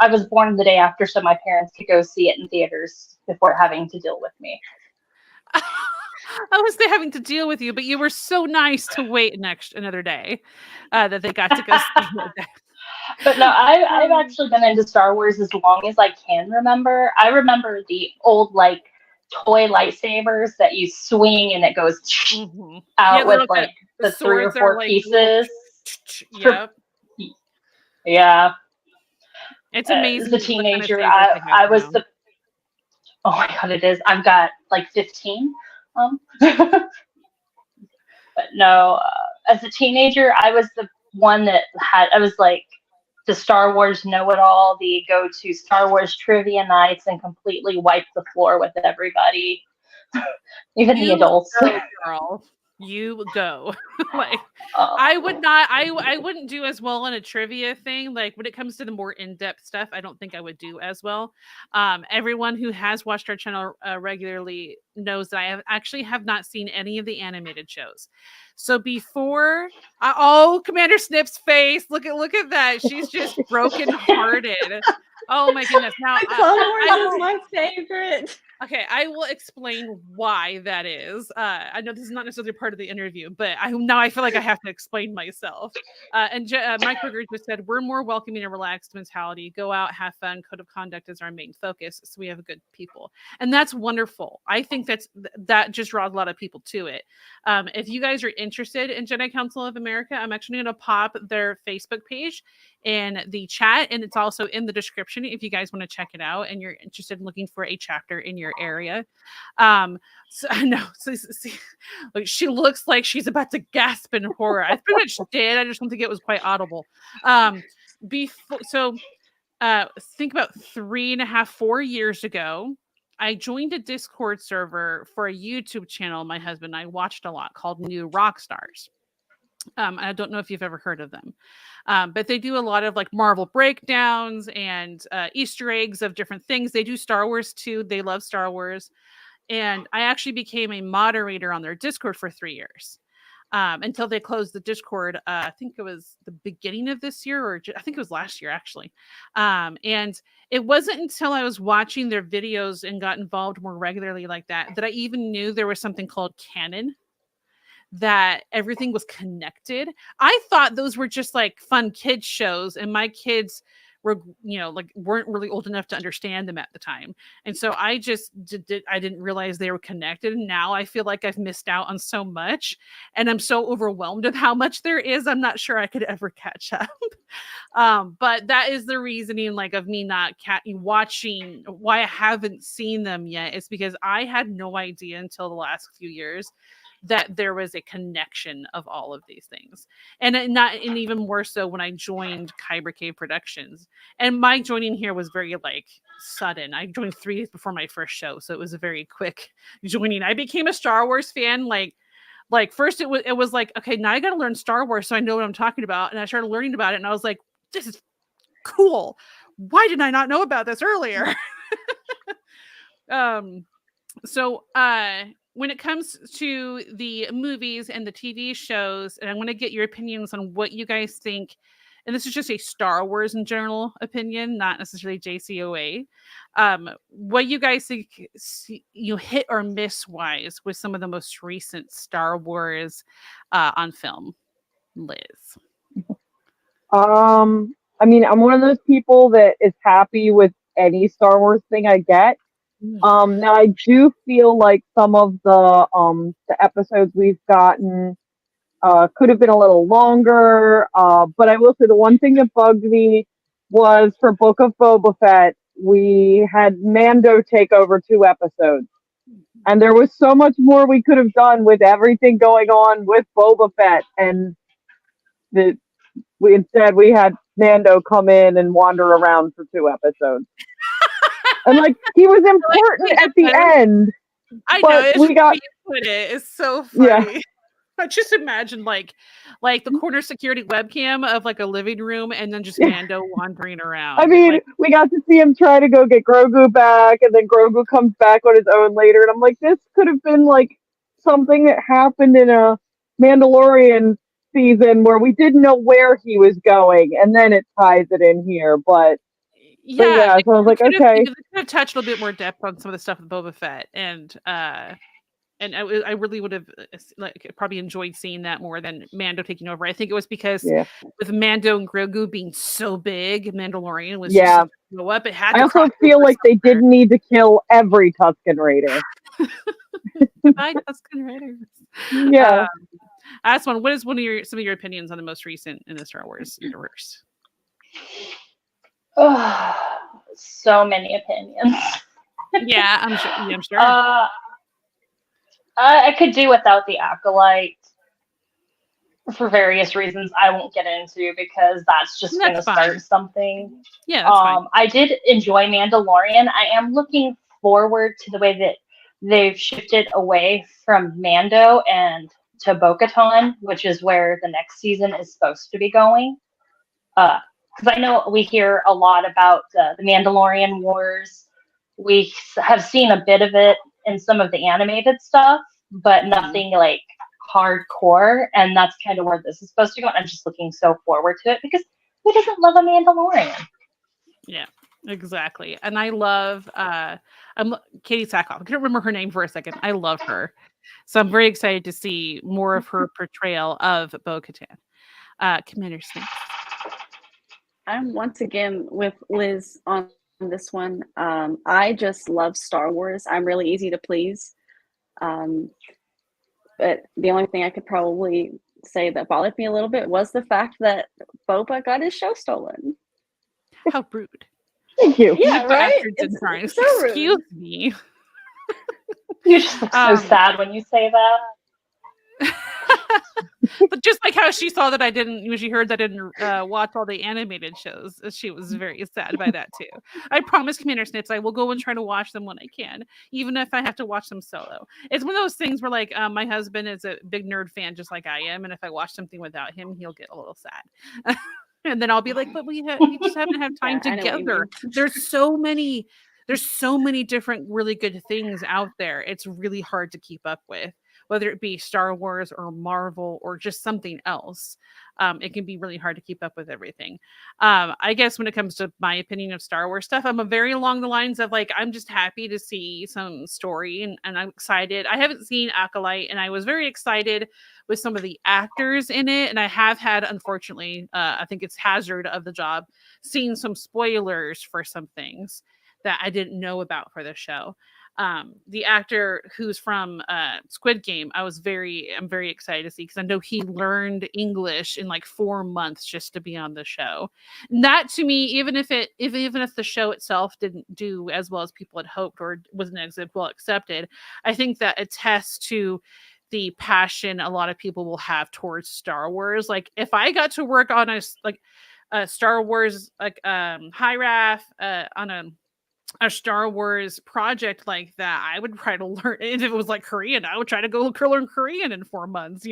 I was born the day after so my parents could go see it in theaters before having to deal with me. I was they having to deal with you, but you were so nice to wait another day that they got to go see it. But no, I've actually been into Star Wars as long as I can remember. I remember the old like toy lightsabers that you swing and it goes Mm-hmm. out Yeah, with little like the the 3 or swords that are 4 like little. pieces. Yep, Yeah. it's As a amazing what kind of teenager, sabers they have I was now. the oh my god, it is. I've got like 15. But no, as a teenager, I was the one that I was like the Star Wars know-it-all, the go-to Star Wars trivia nights, and completely wiped the floor with everybody, even the You adults. go, girl. you go. Like, Oh. I would not. I wouldn't do as well on a trivia thing. Like when it comes to the more in-depth stuff, I don't think I would do as well. Everyone who has watched our channel regularly knows that I have not seen any of the animated shows. So before, Commander Snip's face! Look at that. She's just brokenhearted. Oh my goodness! Now Clone Wars is my favorite. Okay, I will explain why that is. I know this is not necessarily part of the interview, but I feel like I have to explain myself. Mike Berger just said, we're more welcoming and relaxed mentality. Go out, have fun. Code of conduct is our main focus, so we have good people. And that's wonderful. I think that just draws a lot of people to it. If you guys are interested in Jedi Council of America, I'm actually going to pop their Facebook page in the chat, and it's also in the description if you guys want to check it out and you're interested in looking for a chapter in your area. So I know, like she looks like she's about to gasp in horror. I pretty much did. I just don't think it was quite audible. Think about 3.5, 4 years ago, I joined a Discord server for a YouTube channel my husband and I watched a lot called New Rock Stars. I don't know if you've ever heard of them, but they do a lot of like Marvel breakdowns and Easter eggs of different things. They do Star Wars too. They love Star Wars. And I actually became a moderator on their Discord for 3 years until they closed the Discord. I think it was the beginning of this year, or I think it was last year, actually. And it wasn't until I was watching their videos and got involved more regularly like that I even knew there was something called canon, that everything was connected. I thought those were just like fun kids shows, and my kids were, weren't really old enough to understand them at the time. And so I just I didn't realize they were connected. And now I feel like I've missed out on so much, and I'm so overwhelmed with how much there is. I'm not sure I could ever catch up. But that is the reasoning, like, of me not watching, why I haven't seen them yet. It's because I had no idea until the last few years that there was a connection of all of these things. And even more so when I joined Kyber Cave Productions. And my joining here was very sudden. I joined 3 days before my first show, so it was a very quick joining. I became a Star Wars fan like first it was like, okay, now I got to learn Star Wars so I know what I'm talking about. And I started learning about it and I was like, this is cool. Why did I not know about this earlier? When it comes to the movies and the TV shows, and I want to get your opinions on what you guys think, and this is just a Star Wars in general opinion, not necessarily JCOA, what you guys think, hit or miss wise with some of the most recent Star Wars on film. Liz. I mean, I'm one of those people that is happy with any Star Wars thing I get. Now I do feel like some of the episodes we've gotten could have been a little longer, but I will say the one thing that bugged me was for Book of Boba Fett, we had Mando take over 2 episodes, and there was so much more we could have done with everything going on with Boba Fett, and instead we had Mando come in and wander around for 2 episodes. And he was important at the end. I know. You put it. It's so funny. Yeah. I just imagine the corner security webcam of a living room, and then just Mando wandering around. I mean, we got to see him try to go get Grogu back, and then Grogu comes back on his own later. And I'm like, this could have been something that happened in a Mandalorian season where we didn't know where he was going, and then it ties it in here, but. Yeah, so I was like, okay. They could have touched a little bit more depth on some of the stuff with Boba Fett, and I really would have probably enjoyed seeing that more than Mando taking over. I think it was because with Mando and Grogu being so big, Mandalorian was just go up. It had. I also feel like they didn't need to kill every Tusken Raider. Goodbye, Tusken Raiders. Yeah. Last one. What is some of your opinions on the most recent in the Star Wars universe? Oh, so many opinions. Yeah, I'm sure. I could do without the Acolyte for various reasons I won't get into because that's just going to start something. Yeah, that's fine. I did enjoy Mandalorian. I am looking forward to the way that they've shifted away from Mando and to Bo-Katan, which is where the next season is supposed to be going. Because I know we hear a lot about the Mandalorian Wars. We have seen a bit of it in some of the animated stuff, but nothing like hardcore. And that's kind of where this is supposed to go. And I'm just looking so forward to it because who doesn't love a Mandalorian? Yeah, exactly. And I love I'm Katie Sackhoff. I can't remember her name for a second. I love her. So I'm very excited to see more of her portrayal of Bo-Katan. Commander Snakes. I'm once again with Liz on this one. I just love Star Wars. I'm really easy to please. But the only thing I could probably say that bothered me a little bit was the fact that Boba got his show stolen. How rude. Thank you. Yeah, right? It's so rude. Excuse me. You just look so sad when you say that. But just like how she saw that when she heard that I didn't watch all the animated shows, she was very sad by that too. I promise, Commander Snips, I will go and try to watch them when I can, even if I have to watch them solo. It's one of those things where, like, my husband is a big nerd fan, just like I am, and if I watch something without him, he'll get a little sad. And then I'll be like, "But we just haven't had time together." There's so many different really good things out there. It's really hard to keep up with, whether it be Star Wars or Marvel or just something else. It can be really hard to keep up with everything. I guess when it comes to my opinion of Star Wars stuff, I'm very along the lines of, like, I'm just happy to see some story and I'm excited. I haven't seen Acolyte, and I was very excited with some of the actors in it. And I have had, unfortunately, I think it's hazard of the job, seen some spoilers for some things that I didn't know about for the show. The actor who's from Squid Game, I'm very excited to see, because I know he learned English in like 4 months just to be on the show. And that, to me, even if the show itself didn't do as well as people had hoped or wasn't as well accepted, I think that attests to the passion a lot of people will have towards Star Wars. Like, if I got to work on a Star Wars, like High Raf, on a Star Wars project like that, I would try to learn. If it was like Korean, I would try to go learn Korean in 4 months,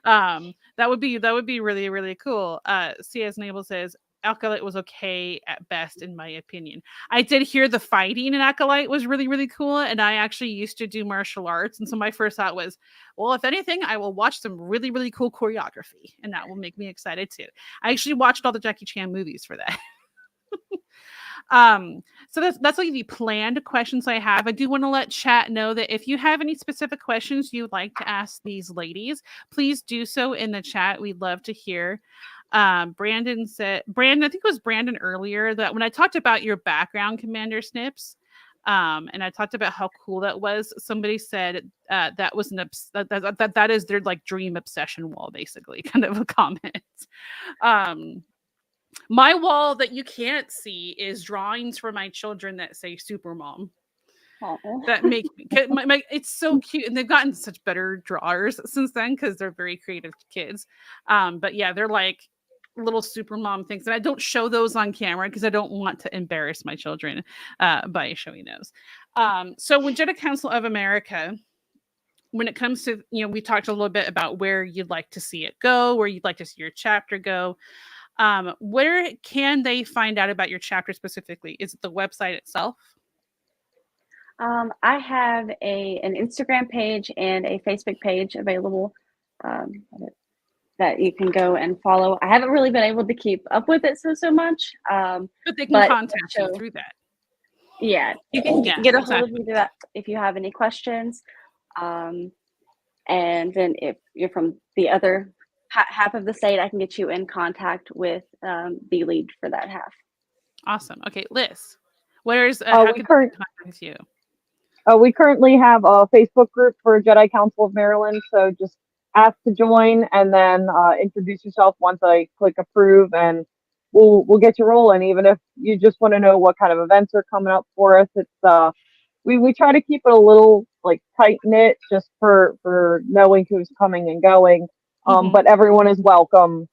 that would be really, really cool. CS Nable says Acolyte was okay at best, in my opinion. I did hear the fighting in Acolyte was really, really cool, and I actually used to do martial arts, and so my first thought was, well, if anything, I will watch some really, really cool choreography, and that will make me excited too. I actually watched all the Jackie Chan movies for that. So that's like the planned questions I have. I do want to let chat know that if you have any specific questions you'd like to ask these ladies, please do so in the chat. We'd love to hear. Brandon, I think it was Brandon earlier, that when I talked about your background, Commander Snips, and I talked about how cool that was, somebody said that was that is their like dream obsession wall, basically, kind of a comment. My wall that you can't see is drawings for my children that say Super Mom. Aww. That make it's so cute, and they've gotten such better drawers since then because they're very creative kids. But yeah, they're like little Super Mom things, and I don't show those on camera because I don't want to embarrass my children by showing those. So when Jedi Council of America, when it comes to, we talked a little bit about where you'd like to see it go, where you'd like to see your chapter go. Where can they find out about your chapter specifically? Is it the website itself? I have an Instagram page and a Facebook page available that you can go and follow. I haven't really been able to keep up with it so much. But they can contact you through that. Yeah, you can get a hold of me through that if you have any questions. And then if you're from the other half of the state, I can get you in contact with the lead for that half. Awesome. Okay, Liz, where's how can we contact with you? We currently have a Facebook group for Jedi Council of Maryland, so just ask to join and then introduce yourself once I click approve, and we'll get you rolling. Even if you just want to know what kind of events are coming up for us, it's we try to keep it a little like tight knit, just for knowing who's coming and going. But everyone is welcome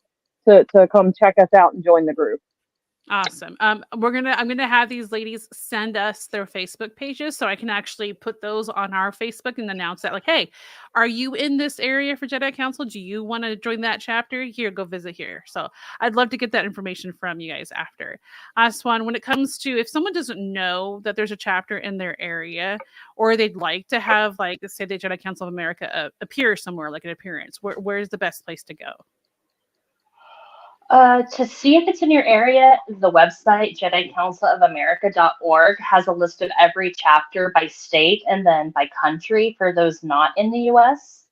to come check us out and join the group. Awesome. I'm gonna have these ladies send us their Facebook pages so I can actually put those on our Facebook and announce that, like, hey, are you in this area for Jedi Council? Do you want to join that chapter? Here, go visit here. So I'd love to get that information from you guys after. Swan, when it comes to if someone doesn't know that there's a chapter in their area, or they'd like to have, like, say, the Jedi Council of America appear somewhere, like an appearance, where's the best place to go? To see if it's in your area, the website JediCouncilofAmerica.org has a list of every chapter by state and then by country for those not in the U.S.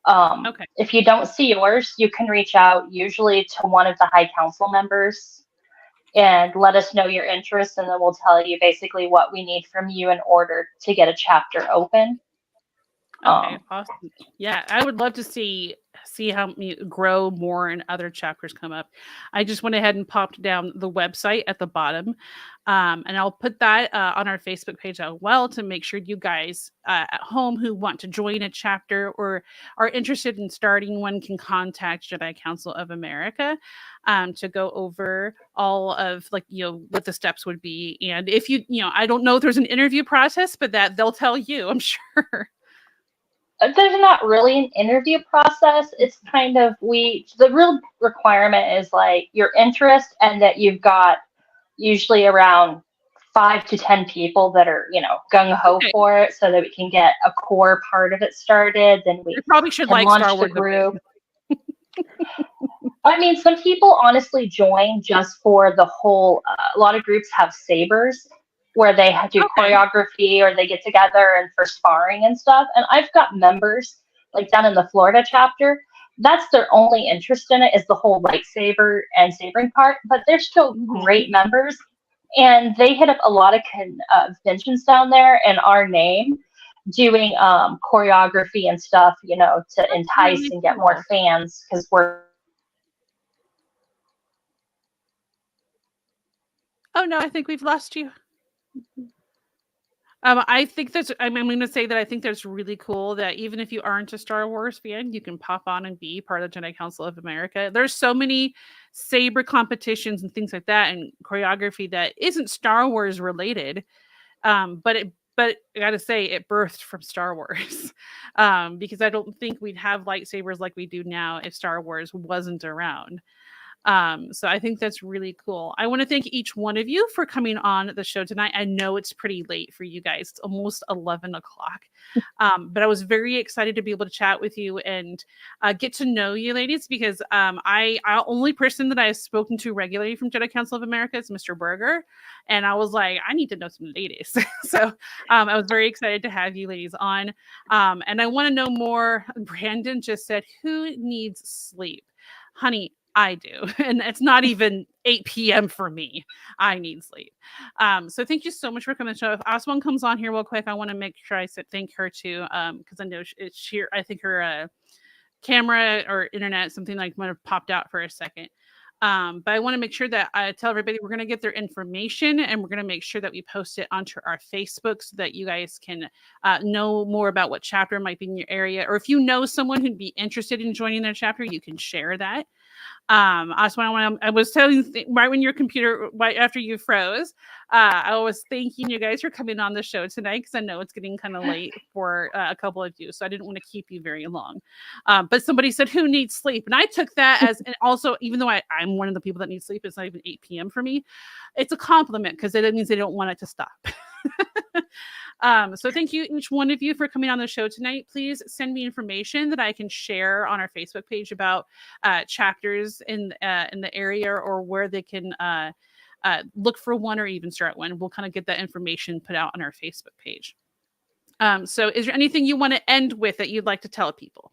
Okay. If you don't see yours, you can reach out usually to one of the High Council members and let us know your interest, and then we'll tell you basically what we need from you in order to get a chapter open. Okay, awesome. Yeah, I would love to see how you grow more and other chapters come up. I just went ahead and popped down the website at the bottom, and I'll put that on our Facebook page as well to make sure you guys at home who want to join a chapter or are interested in starting one can contact Jedi Council of America to go over all of, like, what the steps would be. And if I don't know if there's an interview process, but that they'll tell you, I'm sure. There's not really an interview process. It's kind of the real requirement is like your interest and that you've got usually around 5 to 10 people that are, gung-ho for it so that we can get a core part of it started. Then we probably should like launch Star Wars the group. I mean, some people honestly join just for the whole, a lot of groups have sabers where they do choreography or they get together and for sparring and stuff. And I've got members like down in the Florida chapter, that's their only interest in it is the whole lightsaber and sabering part, but they're still great members. And they hit up a lot of conventions down there in our name doing choreography and stuff, to entice and get more fans because we're. Oh no, I think we've lost you. I think I'm going to say that I think that's really cool that even if you aren't a Star Wars fan, you can pop on and be part of the Jedi Council of America. There's so many saber competitions and things like that and choreography that isn't Star Wars related. But I gotta say it birthed from Star Wars because I don't think we'd have lightsabers like we do now if Star Wars wasn't around. So I think that's really cool. I want to thank each one of you for coming on the show tonight. I know it's pretty late for you guys. It's almost 11 o'clock. But I was very excited to be able to chat with you and get to know you ladies because I only person that I've spoken to regularly from Jedi Council of America is Mr. Berger. And I was like, I need to know some ladies. So I was very excited to have you ladies on. And I want to know more. Brandon just said, who needs sleep? Honey, I do. And it's not even 8 p.m. for me. I need sleep. So thank you so much for coming to the show. If Aswan comes on here real quick, I want to make sure I thank her too. Because I know I think her camera or internet, something like might have popped out for a second. But I want to make sure that I tell everybody we're going to get their information and we're going to make sure that we post it onto our Facebook so that you guys can know more about what chapter might be in your area. Or if you know someone who'd be interested in joining their chapter, you can share that. I was telling right when your computer, right after you froze, I was thanking you guys for coming on the show tonight because I know it's getting kind of late for a couple of you, so I didn't want to keep you very long. But somebody said, "Who needs sleep?" And I took that as, and also even though I'm one of the people that needs sleep, it's not even 8 p.m. for me. It's a compliment because it means they don't want it to stop. So thank you, each one of you, for coming on the show tonight. Please send me information that I can share on our Facebook page about chapters in the area or where they can look for one or even start one. We'll kind of get that information put out on our Facebook page. So is there anything you want to end with that you'd like to tell people?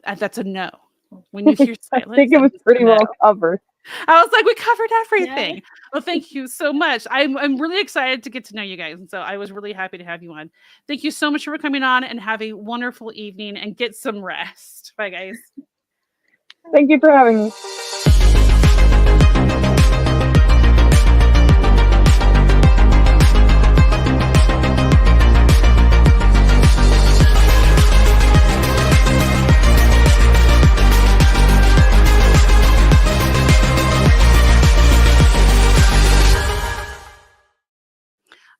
That's a no. When you hear silence, I think it was pretty well covered. I was like, we covered everything. Yeah. Well, thank you so much. I'm really excited to get to know you guys. And so I was really happy to have you on. Thank you so much for coming on and have a wonderful evening and get some rest. Bye, guys. Thank you for having me.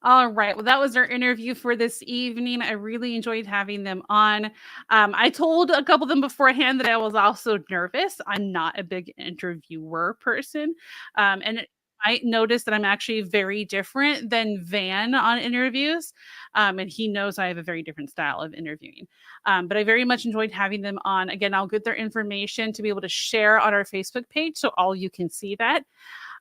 All right. Well, that was our interview for this evening. I really enjoyed having them on. I told a couple of them beforehand that I was also nervous. I'm not a big interviewer person. And I noticed that I'm actually very different than Van on interviews. And he knows I have a very different style of interviewing. But I very much enjoyed having them on. Again, I'll get their information to be able to share on our Facebook page so all you can see that.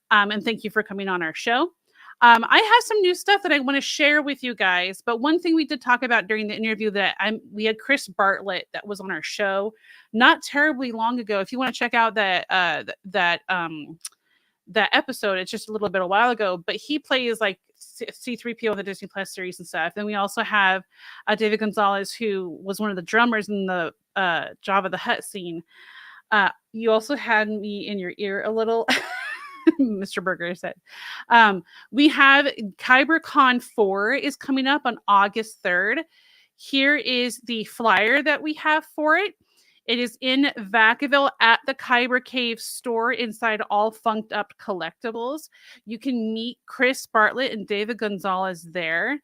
And thank you for coming on our show. I have some new stuff that I want to share with you guys, but one thing we did talk about during the interview that we had Chris Bartlett that was on our show not terribly long ago. If you want to check out that episode, it's just a while ago, but he plays like C3PO in the Disney Plus series and stuff. Then we also have David Gonzalez, who was one of the drummers in the Jabba the Hutt scene. You also had me in your ear a little. Mr. Berger said. We have KyberCon 4 is coming up on August 3rd. Here is the flyer that we have for it. It is in Vacaville at the Kyber Cave store inside All Funked Up Collectibles. You can meet Chris Bartlett and David Gonzalez there.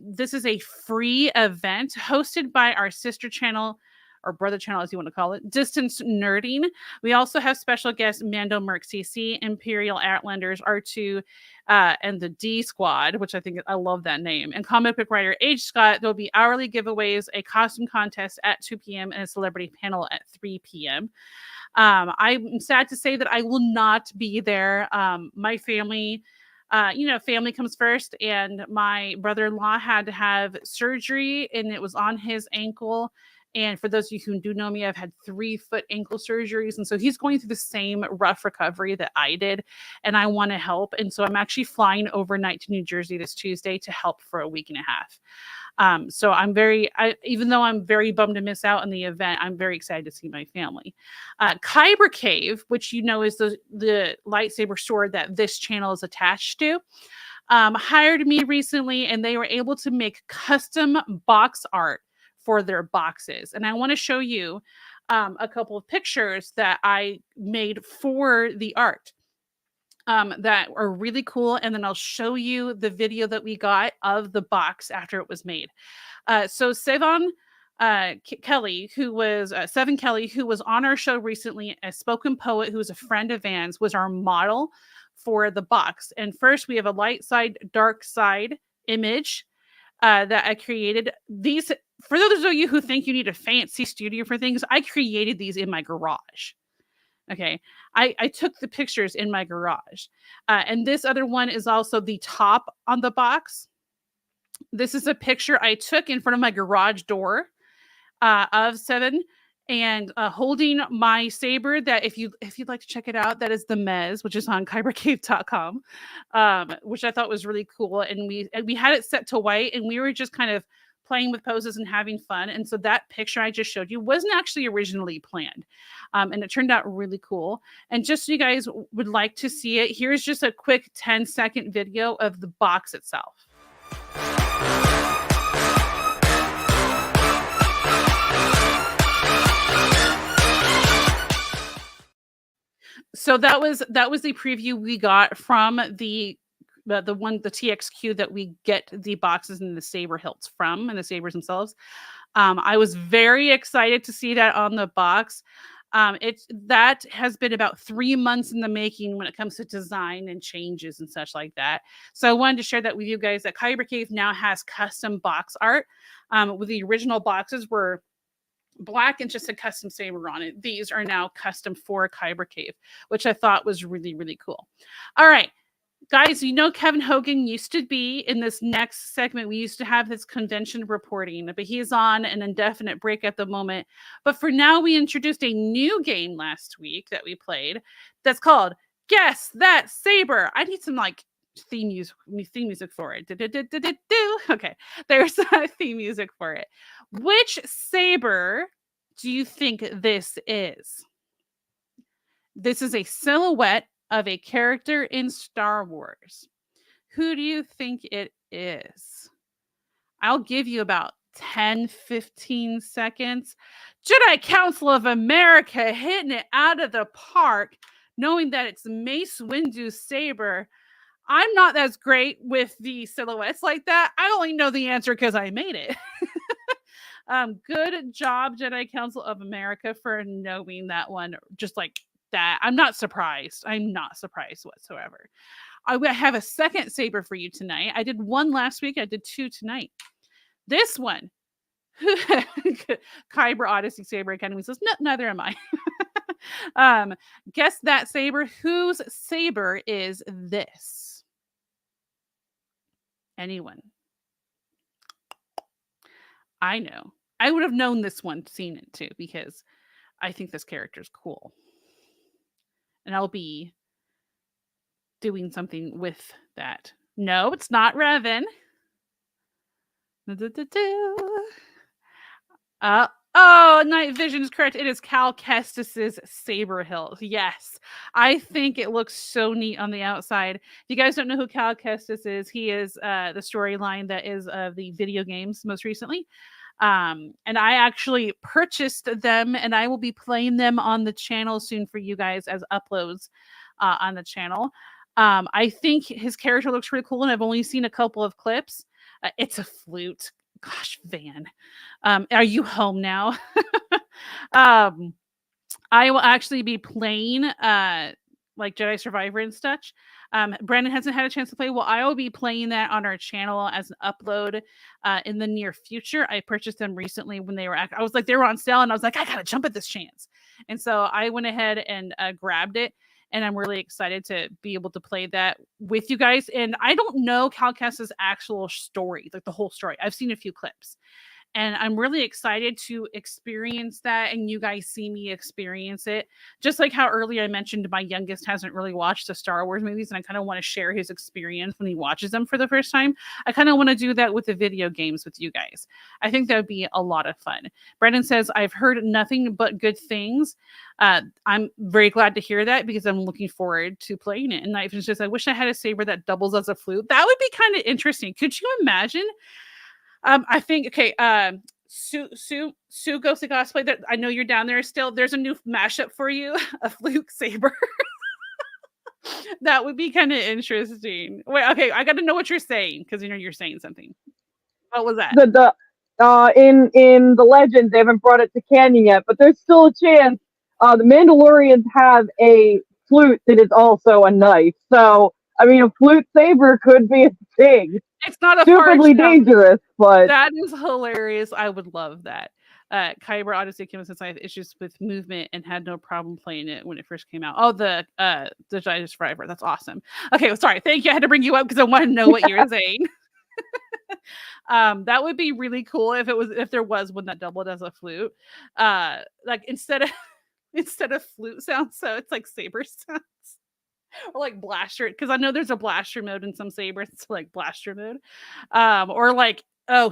This is a free event hosted by our sister channel, or brother channel, as you want to call it, Distance Nerding. We also have special guests Mando Merc CC, Imperial Outlanders, R2, and the D Squad, which I love that name, and comic book writer H. Scott. There'll be hourly giveaways, a costume contest at 2 p.m., and a celebrity panel at 3 p.m. I'm sad to say that I will not be there. My family, family comes first, and my brother-in-law had to have surgery, and it was on his ankle. And for those of you who do know me, I've had 3-foot ankle surgeries. And so he's going through the same rough recovery that I did. And I want to help. And so I'm actually flying overnight to New Jersey this Tuesday to help for a week and a half. So even though I'm very bummed to miss out on the event, I'm very excited to see my family. Kyber Cave, which is the lightsaber store that this channel is attached to, hired me recently, and they were able to make custom box art for their boxes. And I want to show you a couple of pictures that I made for the art that are really cool. And then I'll show you the video that we got of the box after it was made. So Sevan Kelly, who was Seven Kelly, who was on our show recently, a spoken poet who was a friend of Van's, was our model for the box. And first we have a light side, dark side image that I created. These, for those of you who think you need a fancy studio for things, I created these in my garage. Okay. I took the pictures in my garage. And this other one is also the top on the box. This is a picture I took in front of my garage door of Seven, and holding my saber that if you'd like to check it out, that is the Mez, which is on kybercave.com, which I thought was really cool. And we had it set to white, and we were just kind of playing with poses and having fun. And so that picture I just showed you wasn't actually originally planned. And it turned out really cool. And just so you guys would like to see it, here's just a quick 10-second video of the box itself. So that was the preview we got from the TXQ that we get the boxes and the saber hilts from, and the sabers themselves. I was very excited to see that on the box. That has been about 3 months in the making when it comes to design and changes and such like that. So I wanted to share that with you guys, that Kyber Cave now has custom box art. With the original boxes were black and just a custom saber on it. These are now custom for Kyber Cave, which I thought was really, really cool. All right, guys, Kevin Hogan used to be in this next segment. We used to have his convention reporting, but he's on an indefinite break at the moment. But for now, we introduced a new game last week that we played that's called Guess That Saber. I need some theme music for it. Okay, there's theme music for it. Which saber do you think this is? This is a silhouette of a character in Star Wars. Who do you think it is? I'll give you about 10-15 seconds. Jedi Council of America hitting it out of the park, knowing that it's Mace Windu's saber. I'm not as great with the silhouettes like that. I only know the answer because I made it. Good job, Jedi Council of America, for knowing that one just like that. I'm not surprised. I'm not surprised whatsoever. I have a second saber for you tonight. I did one last week. I did two tonight. This one, Kyber Odyssey Saber Academy says, no, neither am I. Guess that saber. Whose saber is this? Anyone? I know. I would have known this one, seen it too, because I think this character is cool. And I'll be doing something with that. No, it's not Revan. Night Vision is correct. It is Cal Kestis's Saber Hilt. Yes. I think it looks so neat on the outside. If you guys don't know who Cal Kestis is, he is the storyline that is of the video games most recently. And I actually purchased them, and I will be playing them on the channel soon for you guys as uploads on the channel. I think his character looks really cool, and I've only seen a couple of clips. It's a flute. Gosh, Van. Are you home now? I will actually be playing like Jedi Survivor and such. Brandon hasn't had a chance to play. Well, I will be playing that on our channel as an upload in the near future. I purchased them recently when they were I was like, they were on sale, and I was like, I gotta jump at this chance. And so I went ahead and grabbed it. And I'm really excited to be able to play that with you guys. And I don't know Cal Kestis's actual story, like the whole story. I've seen a few clips. And I'm really excited to experience that, and you guys see me experience it. Just like how earlier I mentioned my youngest hasn't really watched the Star Wars movies, and I kind of want to share his experience when he watches them for the first time. I kind of want to do that with the video games with you guys. I think that would be a lot of fun. Brandon says, I've heard nothing but good things. I'm very glad to hear that, because I'm looking forward to playing it. And Night Vision says, I wish I had a saber that doubles as a flute. That would be kind of interesting. Could you imagine? I think, okay, Sue Goes to Cosplay, that I know you're down there still. There's a new mashup for you, a flute saber. That would be kind of interesting. Wait, okay, I got to know what you're saying, because you know you're saying something. What was that? In the Legends, they haven't brought it to canon yet, but there's still a chance. The Mandalorians have a flute that is also a knife. So, I mean, a flute saber could be a thing. It's not a stupidly dangerous, but that is hilarious. I would love that. Kyber Odyssey came since I have issues with movement and had no problem playing it when it first came out. Oh, the Jedi Survivor. That's awesome. Okay, sorry. Thank you. I had to bring you up because I want to know what you're saying. That would be really cool if there was one that doubled as a flute. Like instead of flute sounds, so it's like saber sounds. Or like blaster, because I know there's a blaster mode in some sabers. It's like blaster mode. Or like,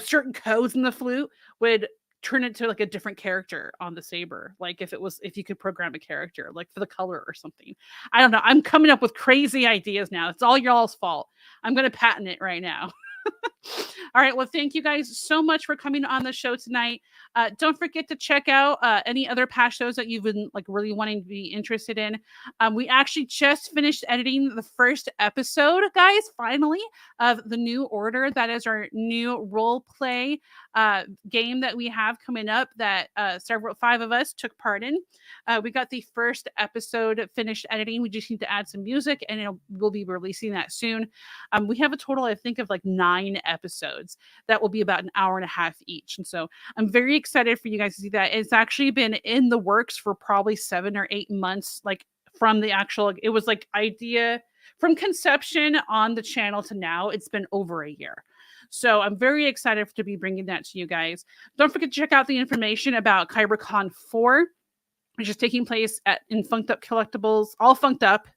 certain codes in the flute would turn it to like a different character on the saber. Like if you could program a character, like for the color or something. I don't know. I'm coming up with crazy ideas now. It's all y'all's fault. I'm going to patent it right now. All right. Well, thank you guys so much for coming on the show tonight. Don't forget to check out any other past shows that you've been like really wanting to be interested in. We actually just finished editing the first episode, guys, finally, of the New Order. That is our new role play game that we have coming up that 5 of us took part in. We got the first episode finished editing. We just need to add some music, and we'll be releasing that soon. We have a total, I think, of like 9 episodes that will be about an hour and a half each. And so I'm very excited for you guys to see that. It's actually been in the works for probably 7 or 8 months, like from the actual, it was like idea from conception on the channel to now. It's been over a year. So I'm very excited to be bringing that to you guys. Don't forget to check out the information about KyberCon 4, which is taking place in Funked Up Collectibles, all Funked Up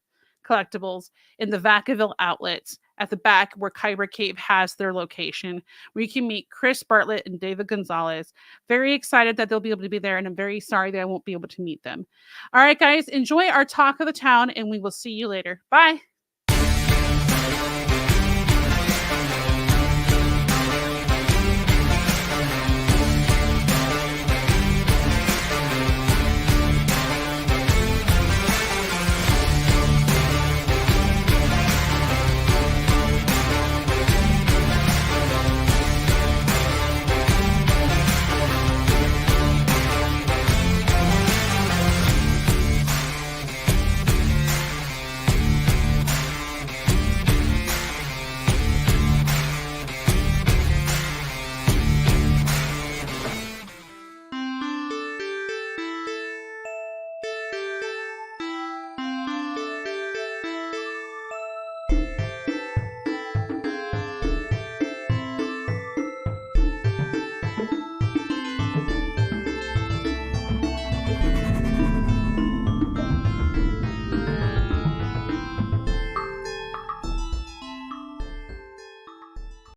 Collectibles in the Vacaville outlets at the back where Kyber Cave has their location, where you can meet Chris Bartlett and David Gonzalez. Very excited that they'll be able to be there, and I'm very sorry that I won't be able to meet them. All right, guys, enjoy our Talk of the Town, and we will see you later. Bye.